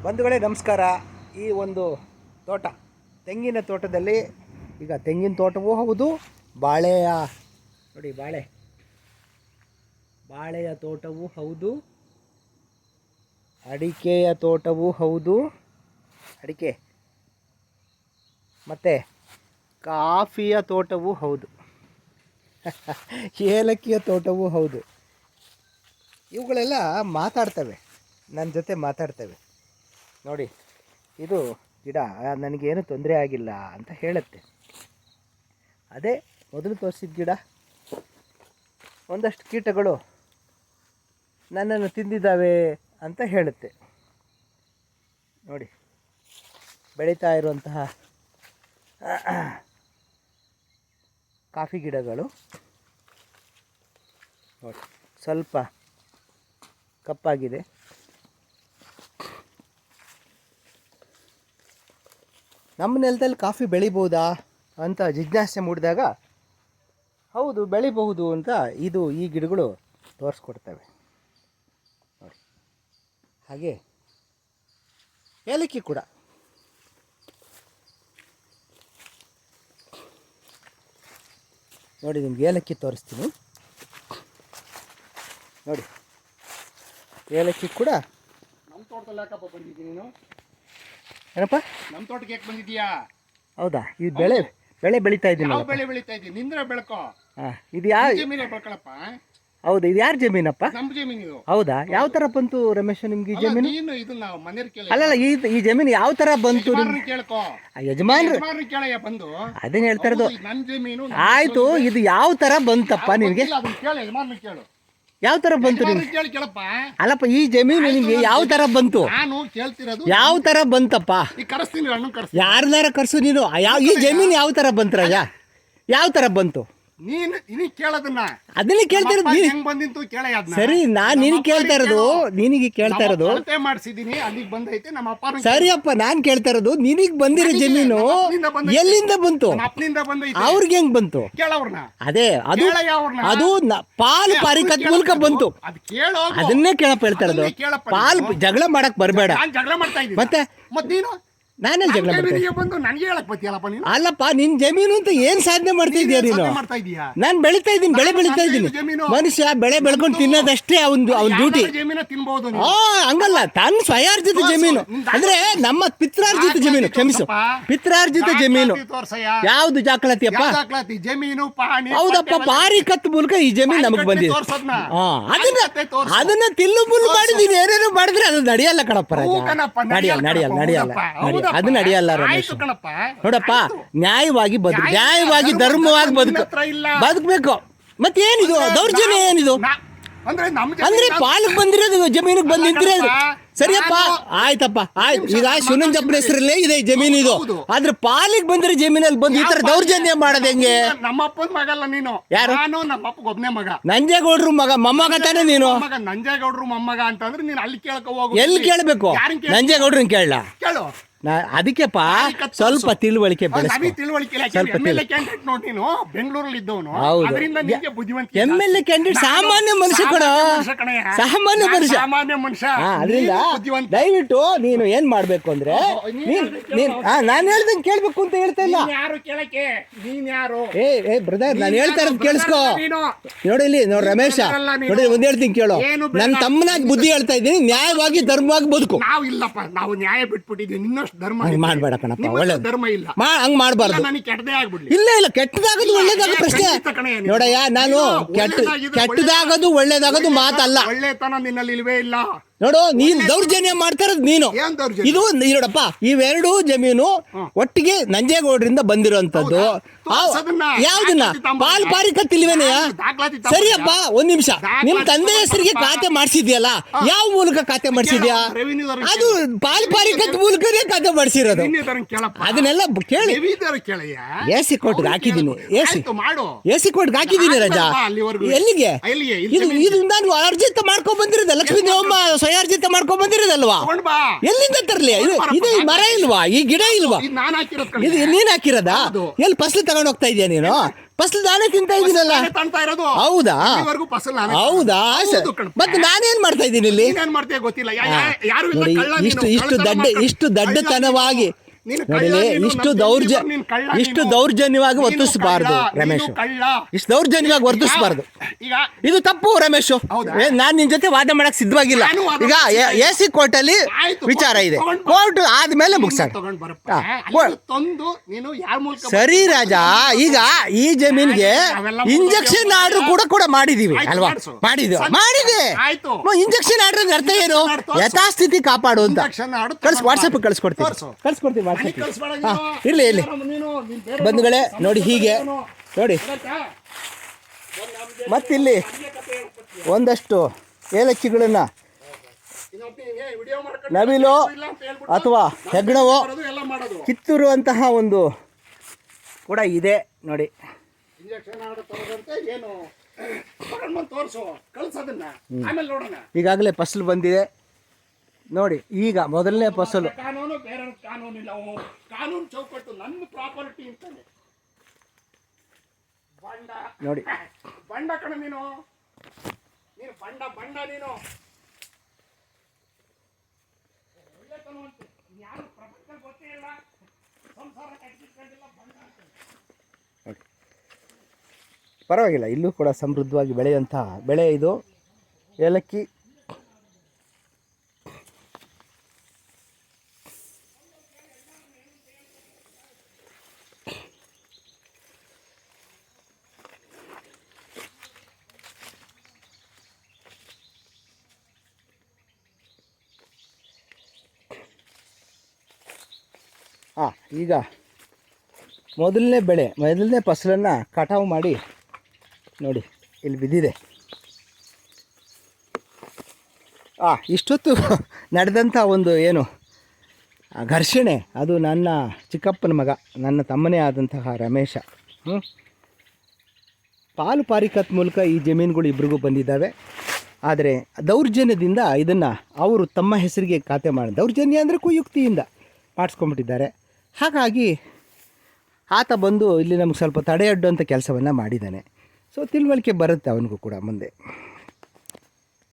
ಬಂಧುಗಳೇ ನಮಸ್ಕಾರ. ಈ ಒಂದು ತೋಟ, ತೆಂಗಿನ ತೋಟದಲ್ಲಿ, ಈಗ ತೆಂಗಿನ ತೋಟವೂ ಹೌದು, ಬಾಳೆಯ ನೋಡಿ ಬಾಳೆಯ ತೋಟವೂ ಹೌದು, ಅಡಿಕೆಯ ತೋಟವೂ ಹೌದು, ಅಡಿಕೆ ಮತ್ತು ಕಾಫಿಯ ತೋಟವೂ ಹೌದು, ಏಲಕ್ಕಿಯ ತೋಟವೂ ಹೌದು. ಇವುಗಳೆಲ್ಲ ಮಾತಾಡ್ತವೆ, ನನ್ನ ಜೊತೆ ಮಾತಾಡ್ತವೆ. ನೋಡಿ, ಇದು ಗಿಡ ನನಗೇನು ತೊಂದರೆ ಆಗಿಲ್ಲ ಅಂತ ಹೇಳುತ್ತೆ. ಅದೇ ಮೊದಲು ತೋರಿಸಿದ ಗಿಡ, ಒಂದಷ್ಟು ಕೀಟಗಳು ನನ್ನನ್ನು ತಿಂದಿದ್ದಾವೆ ಅಂತ ಹೇಳುತ್ತೆ. ನೋಡಿ, ಬೆಳೀತಾ ಇರುವಂತಹ ಕಾಫಿ ಗಿಡಗಳು ನೋಡಿ, ಸ್ವಲ್ಪ ಕಪ್ಪಾಗಿದೆ. ನಮ್ಮ ನೆಲದಲ್ಲಿ ಕಾಫಿ ಬೆಳಿಬೋದಾ ಅಂತ ಜಿಜ್ಞಾಸೆ ಮೂಡಿದಾಗ ಹೌದು ಬೆಳಿಬಹುದು ಅಂತ ಈ ಗಿಡಗಳು ತೋರಿಸ್ಕೊಡ್ತವೆ ನೋಡಿ. ಹಾಗೆ ಏಲಕ್ಕಿ ಕೂಡ ನೋಡಿ, ನಿಮ್ಗೆ ಏಲಕ್ಕಿ ತೋರಿಸ್ತೀನಿ ನೋಡಿ. ಏಲಕ್ಕಿ ಕೂಡ ನಮ್ಮ ತೋಟದಲ್ಲಿ ಯಾಕಪ್ಪ ಬಂದಿದ್ದೀನಿ ನೀನು? ಏನಪ್ಪ, ನಮ್ಮ ತೋಟಕ್ಕೆ ಯಾಕೆ ಬಂದಿದ್ದೀಯಾ? ಹೌದಾ? ಇದು ಬೆಳೆ ಬೆಳೀತಾ ಇದ್ದೀನಿ. ಯಾವ ಬೆಳೆ ಬೆಳೀತಾ ಇದ್ದೀನಿ? ನಿಂದ್ರೆ ಬೆಳಕೋ. ಇದು ಯಾವ ಜಮೀನೇ ಬೆಳ್ಕೊಳಪ್ಪ? ಹೌದು, ಇದು ಯಾರ ಜಮೀನಪ್ಪ? ನಮ್ಮ ಜಮೀನು ಇದು. ಹೌದಾ? ಯಾವ ತರ ಬಂತು ರಮೇಶ್ ನಿಮ್ಗೆ ಈ ಜಮೀನು? ನೀನು ಇದು ನಾವು ಮನೆಯವ್ರು ಕೇಳಿ. ಅಲ್ಲಲ್ಲ, ಈ ಜಮೀನು ಯಾವ ತರ ಬಂತು? ಕೇಳ್ಕೋ, ಯಜಮಾನ್ರು ಕೇಳಯ್ಯ ಬಂದು. ಅದೇನ್ ಹೇಳ್ತಾ ಇರೋದು. ನನ್ನ ಜಮೀನು. ಆಯ್ತು, ಇದು ಯಾವ ತರ ಬಂತಪ್ಪ ನಿಮ್ಗೆ? ಅದನ್ನ ಕೇಳು, ಯಜಮಾನ್ರು ಕೇಳು. ಯಾವ ತರ ಬಂತು ನಿಮ್ಗೆ? ಕೇಳಿ ಕೇಳಪ್ಪ. ಅಲ್ಲಪ್ಪ, ಈ ಜಮೀನು ನಿಮ್ಗೆ ಯಾವ ತರ ಬಂತು? ನಾನು ಕೇಳ್ತಿರೋದು ಯಾವ ತರ ಬಂತಪ್ಪ? ಈ ಕರೆಸ್ತೀನಿ, ಅಣ್ಣ ಕರೆಸ್ತೀನಿ. ಯಾರನ್ನಾರ ಕರ್ಸು ನೀನು. ಈ ಜಮೀನು ಯಾವ ತರ ಬಂತು ರಾಜ? ಯಾವ ತರ ಬಂತು? ನೀನು ಕೇಳೋದನ್ನ ಅದನ್ನೇ ಕೇಳ್ತಾ ಇರೋದು. ಹೆಂಗ್ ಬಂದಿತ್ತು ಕೇಳಯ್ಯ ಅದನ್ನ. ಸರಿ, ನಾನ್ ನಿನಗೆ ಕೇಳ್ತಾ ಇರೋದು, ನಿನಗೆ ಕೇಳ್ತಾ ಇರೋದು. ಅಳತೆ ಮಾಡಿಸಿದೀನಿ, ಅಲ್ಲಿಗೆ ಬಂದೈತೆ. ನಮ್ಮ ಅಪ್ಪ ಸರಿಯಪ್ಪ, ನಾನ್ ಕೇಳ್ತಾ ಇರೋದು ನಿನಗ್ ಬಂದಿರೋ ಜಮೀನು ಎಲ್ಲಿಂದ ಬಂತು? ಅಪ್ಪನಿಂದ ಬಂದೈತೆ. ಅವ್ರಿಗೆ ಹೆಂಗ್ ಬಂತು? ಕೇಳವ್ರನ್ನ. ಅದೇ ಅದು ಪಾಲು ಪಾರಿಕತ್ ಮೂಲಕ ಬಂತು. ಅದು ಕೇಳೋ, ಅದನ್ನೇ ಕೇಳಪ್ಪ ಹೇಳ್ತಾ ಇರೋದು. ಪಾಲ್ ಜಗಳ ಮಾಡಕ್ ಬರ್ಬೇಡ. ನಾನು ಜಗಳ ಮಾಡ್ತಾ ಇದ್ದೀನಿ. ಮತ್ತೆ ನೀನು ನಾನೆಲ್ಲಿ ಜಗಳ ಮಾಡ್ತೀನಿ? ಬಂದು ನನಗೆ ಹೇಳಕ್ ಬತ್ತಿಯಲ್ಲಪ್ಪ ನೀನು. ಅಲ್ಲಪ್ಪ, ನಿನ್ ಜಮೀನು ಅಂತ ಏನ್ ಸಾಧನೆ ಮಾಡ್ತಾ ಇದೀಯ ನೀನು? ಮಾಡ್ತಾ ಇದೀಯಾ? ನಾನ್ ಬೆಳಿತಾ ಇದ್ದೀನಿ, ಬೆಳಿತಾ ಇದ್ದೀನಿ. ಮನುಷ್ಯ ಬೆಳೆ ಬೆಳ್ಕೊಂಡು ತಿನ್ನೋದಷ್ಟೇ ಅವ್ನ್ ಡ್ಯೂಟಿ. ಜಮೀನ ತಿನ್ಬಹುದು. ಹಂಗಲ್ಲ, ತನ್ನ ಸ್ವಯಾರ್ಜಿತ ಜಮೀನು ಅಂದ್ರೆ ನಮ್ಮ ಪಿತ್ರಾರ್ಜಿತ ಜಮೀನು. ಕ್ಷಮಿಸು, ಪಿತ್ರಾರ್ಜಿತ ಜಮೀನು. ಯಾವ್ದು ದಾಖಲಾತಿಯಪ್ಪ? ಜಮೀನು ಪಾಣಿ. ಹೌದಪ್ಪ, ಪಾರಿಕತ್ ಮೂಲಕ ಈ ಜಮೀನು ನಮಗ್ ಬಂದಿದೆ. ಅದನ್ನ ತಿಲ್ಲು ಮುಲ್ಲು ಮಾಡಿದೀನಿ, ಏನೇನು ಮಾಡಿದ್ರೆ ಅದು ನಡೆಯಲ್ಲ ಕಣಪ್ಪ ರಾಜ. ನಡೆಯಲ್ಲ. ಅದು ನಡೆಯಲ್ಲ ರಮೇಶ್. ನೋಡಪ್ಪ, ನ್ಯಾಯವಾಗಿ ಬದುಕು, ನ್ಯಾಯವಾಗಿ ಧರ್ಮವಾಗಿ ಬದುಕಬೇಕು. ಮತ್ತೇನಿದು ದೌರ್ಜನ್ಯ? ಏನಿದು ಅಂದ್ರೆ ಪಾಲಕ್ ಬಂದಿರೋದು ಜಮೀನಿಗೆ ಬಂದು ನಿಂತಿರೋದು. ಸರಿಯಪ್ಪ, ಆಯ್ತಪ್ಪ, ಆಯ್ತು. ಈಗ ಶಿವನಂಜಪ್ಪನ ಹೆಸರಲ್ಲೇ ಇದೆ ಜಮೀನು ಇದು. ಆದ್ರೆ ಪಾಲಿಗೆ ಬಂದಿರೋ ಜಮೀನಲ್ಲಿ ಬಂದು ಈ ತರ ದೌರ್ಜನ್ಯ ಮಾಡೋದು ಹೆಂಗೆ? ನಮ್ಮಪ್ಪನ ಮಗಲ್ಲ ನೀನು. ಯಾರು? ನಾನು ನಮ್ಮಪ್ಪ ಒಬ್ಬನೇ ಮಗ. ನಂಜೇಗೌಡ್ರು ಮೊಮ್ಮಗ ತಾನೆ ನೀನು? ನಂಜೇಗೌಡ್ರು ಮೊಮ್ಮಗ ಅಂತಂದ್ರೆ ನೀನು ಅಲ್ಲಿ ಕೇಳ್ಕೊ ಹೋಗು. ಎಲ್ಲಿ ಕೇಳಬೇಕು? ನಂಜೇಗೌಡ್ರನ್ನ ಕೇಳಲ್ಲ. ಕೇಳು. ಅದಕ್ಕೆಪ್ಪ ಸ್ವಲ್ಪ ತಿಳುವಳಿಕೆ ಬೆಳೆಸ್ಕೊ. ನೋಡಿ, ನೀನು ಬೆಂಗಳೂರಲ್ಲಿ ಇದ್ದವನು. MLA ಕ್ಯಾಂಡಿಡೇಟ್ ಸಾಮಾನ್ಯ ಮನುಷ್ಯ ಕಣ, ಸಾಮಾನ್ಯ ಮನುಷ್ಯ. ಅದರಿಂದ ದಯವಿಟ್ಟು ನೀನು ಏನ್ ಮಾಡ್ಬೇಕು ಅಂದ್ರೆ, ನಾನು ಹೇಳ್ದಂಗೆ ಕೇಳ್ಬೇಕು ಅಂತ ಹೇಳ್ತಾ ಇಲ್ಲ. ಏ ಬ್ರದರ್, ನಾನು ಹೇಳ್ತಾ ಇರೋದು ಕೇಳಿಸ್ಕೋ. ನೋಡಿ ರಮೇಶ, ನೋಡಿ ಒಂದ್ ಹೇಳ್ತೀನಿ ಕೇಳೋ. ನನ್ನ ತಮ್ಮನಾಗಿ ಬುದ್ಧಿ ಹೇಳ್ತಾ ಇದ್ದೀನಿ, ನ್ಯಾಯವಾಗಿ ಧರ್ಮವಾಗಿ ಬದುಕು. ನಾವು ಇಲ್ಲಪ್ಪ, ನಾವು ನ್ಯಾಯ ಬಿಟ್ಬಿಟ್ಟಿದ್ದೀವಿ. ಮಾಡ್ಬೇಡ ಕಣಪ್ಪ, ಒಳ್ಳೆ ಧರ್ಮ ಇಲ್ಲ, ಹಂಗ್ ಮಾಡ್ಬಾರ್ದು. ಇಲ್ಲ, ಕೆಟ್ಟದಾಗೋದು ಒಳ್ಳೇದಾಗ ಪ್ರಶ್ನೆ ನೋಡಯ್ಯ. ನಾನು ಕೆಟ್ಟದಾಗೋದು ಒಳ್ಳೇದಾಗೋದು ಮಾತಲ್ಲ. ಒಳ್ಳೆತನ ನಿನ್ನಲ್ಲಿ ಇಲ್ವೇ ಇಲ್ಲ. ನೋಡು, ನೀನ್ ದೌರ್ಜನ್ಯ ಮಾಡ್ತಾ ಇರೋದು ನೀನು. ಇದು ನೋಡಪ್ಪ, ಇವೆರಡು ಜಮೀನು ಒಟ್ಟಿಗೆ ನಂಜೇಗೌಡರಿಂದ ಬಂದಿರುವಂತದ್ದು. ಯಾವ್ದನ್ನ ಪಾಲ್ ಪಾರಿಕತ್ ಇಲ್ವೇನೆಯ? ಸರಿಯಪ್ಪ, ಒಂದ್ ನಿಮಿಷ. ನಿಮ್ ತಂದೆ ಹೆಸರಿಗೆ ಖಾತೆ ಮಾಡ್ಸಿದ್ಯಲ್ಲ, ಯಾವ ಮೂಲಕ ಖಾತೆ ಮಾಡ್ಸಿದ್ಯಾ? ಅದು ಪಾಲ್ ಪಾರಿಕತ್ ಮೂಲಕನೇ ಖಾತೆ ಮಾಡ್ಸಿರೋದು. ಅದನ್ನೆಲ್ಲ ಕೇಳಿ ಎಸಿ ಕೋರ್ಟ್ಗೆ ಹಾಕಿದ್ದೀನಿ. ಎಸಿ ಕೋರ್ಟ್ಗೆ ಹಾಕಿದ್ದೀನಿ ರಜಾ. ಎಲ್ಲಿಗೆ? ಇದು ನಾನು ಅರ್ಜಿತ ಮಾಡ್ಕೊಂಡ್ ಬಂದಿರೋದು. ಲಕ್ಷ್ಮೀ ದೇವಮ್ಮ ಸ್ವಯಾರ್ಜಿತ ಮಾಡ್ಕೊಂಡ್ ಬಂದಿರೋದಲ್ವಾ? ತಗೊಂಡ್ ಬಾ. ಎಲ್ಲಿಂದ ತರ್ಲಿ? ಇದು ಈ ಮರ ಇಲ್ವಾ? ಈ ಗಿಡ ಇಲ್ವಾ? ಇದು ನಾನ್ ಹಾಕಿರೋದ್ ಇದು ನೀನ್ ಹಾಕಿರೋದಾ? ಎಲ್ಲಿ ಫಸಲು ತಗೊಂಡ್ ಹೋಗ್ತಾ ಇದೀಯ ನೀನು? ಫಸಲು ನಾನೇ ತಿಂತ ಇದ್ದೀನಲ್ಲ. ತಂತಾ ಇರೋದು. ಹೌದಾ? ಇಲ್ಲಿವರೆಗೂ ಫಸಲ್ ನಾನೇ ಹೌದಾ? ಹೌದು ಕಣಪ್ಪ. ಮತ್ತೆ ನಾನೇನ್ ಮಾಡ್ತಾ ಇದ್ದೀನಿ ಇಲ್ಲಿ? ನೀನೇನ್ ಮಾಡ್ತೀಯ ಗೊತ್ತಿಲ್ಲ. ಯಾರು ಇಲ್ಲ, ನೋಡಿ, ಕಳ್ಳ ನೀನು. ಇಷ್ಟು ದಡ್ಡತನವಾಗಿ ನೀನು ನೋಡಿಲಿ, ಇಷ್ಟು ದೌರ್ಜನ್ಯವಾಗಿ ವರ್ತಿಸಬಾರ್ದು ರಮೇಶ್. ಇಷ್ಟು ದೌರ್ಜನ್ಯವಾಗಿ ವರ್ತಿಸಬಾರ್ದು. ಈಗ ಇದು ತಪ್ಪು ರಮೇಶ್. ನಾನ್ ನಿನ್ ಜೊತೆ ವಾದ ಮಾಡಕ್ ಸಿದ್ಧವಾಗಿಲ್ಲ. ಈಗ AC ಕೋರ್ಟ್ ಅಲ್ಲಿ ವಿಚಾರ ಇದೆ. ಕೋರ್ಟ್ ಆದ್ಮೇಲೆ ಮುಗಿಸೋಣ. ತಗೊಂಡ್ ಬರಪ್ಪ. ಅಲ್ಲಿ ತಂದು ನೀನು ಯಾರ ಮೂಲಕ ಸರಿ ರಾಜ. ಈಗ ಈ ಜಮೀನ್ಗೆ ಇಂಜೆಕ್ಷನ್ ಆರ್ಡರ್ ಕೂಡ ಮಾಡಿದೀವಿ ಅಲ್ವಾ? ಮಾಡಿದೆ. ಆಯ್ತು. ಇಂಜೆಕ್ಷನ್ ಆರ್ಡರ್ ಅರ್ಥ ಏನು? ಯಥಾಸ್ಥಿತಿ ಕಾಪಾಡು ಅಂತ. ವಾಟ್ಸಪ್ ಕಳ್ಸ್ಕೊಡ್ತೀನಿ. ಇರ್ಲಿ ಬಂಧುಗಳೇ, ನೋಡಿ ಹೀಗೆ ನೋಡಿ. ಮತ್ತಿಲ್ಲಿ ಒಂದಷ್ಟು ಏಲಕ್ಕಿಗಳನ್ನ ನವಿಲು ಅಥವಾ ಹೆಗ್ಣವೋ ಕಿತ್ತುರುವಂತಹ ಒಂದು ಕೂಡ ಇದೆ ನೋಡಿ. ಈಗಾಗಲೇ ಫಸಲು ಬಂದಿದೆ ನೋಡಿ. ಈಗ ಮೊದಲನೇ ಫಸಲು. ಕಾನೂನು ಬೇರೆ ಕಾನೂನಿಲ್ಲ. ಕಾನೂನು ಚೌಕಟ್ಟು ನನ್ನ ಪ್ರಾಪರ್ಟಿ ಅಂತಾನೆ. ಬಂಡ ನೋಡಿ, ಬಂಡ ಕಣ ನೀನು ಬಂಡ ನೀನು ಒಳ್ಳೆತನ ಅಂತ ಯಾರು ಪ್ರಪಂಚದಲ್ಲಿ ಗೊತ್ತೇ ಇಲ್ಲ. ಸಂಸಾರ ಕಟ್ಟಿಕೊಂಡಿಲ್ಲ ಬಂಡ ಅಂತ. ಪರವಾಗಿಲ್ಲ, ಇಲ್ಲೂ ಕೂಡ ಸಮೃದ್ಧವಾಗಿ ಬೆಳೆಯುವಂತಹ ಬೆಳೆ ಇದು ಏಲಕ್ಕಿ. ಈಗ ಮೊದಲನೇ ಫಸಲನ್ನು ಕಟಾವು ಮಾಡಿ ನೋಡಿ ಇಲ್ಲಿ ಬಿದ್ದಿದೆ. ಇಷ್ಟೊತ್ತು ನಡೆದಂಥ ಒಂದು ಏನು ಘರ್ಷಣೆ, ಅದು ನನ್ನ ಚಿಕ್ಕಪ್ಪನ ಮಗ, ನನ್ನ ತಮ್ಮನೇ ಆದಂತಹ ರಮೇಶ. ಪಾಲು ಪಾರಿಕತ್ ಮೂಲಕ ಈ ಜಮೀನುಗಳು ಇಬ್ಬರಿಗೂ ಬಂದಿದ್ದಾವೆ. ಆದರೆ ದೌರ್ಜನ್ಯದಿಂದ ಇದನ್ನು ಅವರು ತಮ್ಮ ಹೆಸರಿಗೆ ಖಾತೆ ಮಾಡಿ, ದೌರ್ಜನ್ಯ ಅಂದರೆ ಕುಯುಕ್ತಿಯಿಂದ ಮಾಡಿಸ್ಕೊಂಡ್ಬಿಟ್ಟಿದ್ದಾರೆ. ಹಾಗಾಗಿ ಆತ ಬಂದು ಇಲ್ಲಿ ನಮ್ಗೆ ಸ್ವಲ್ಪ ತಡೆಯಡ್ಡುವಂಥ ಕೆಲಸವನ್ನು ಮಾಡಿದ್ದಾನೆ. ಸೊ ತಿಳುವಳಿಕೆ ಬರುತ್ತೆ ಅವನಿಗೂ ಕೂಡ ಮುಂದೆ.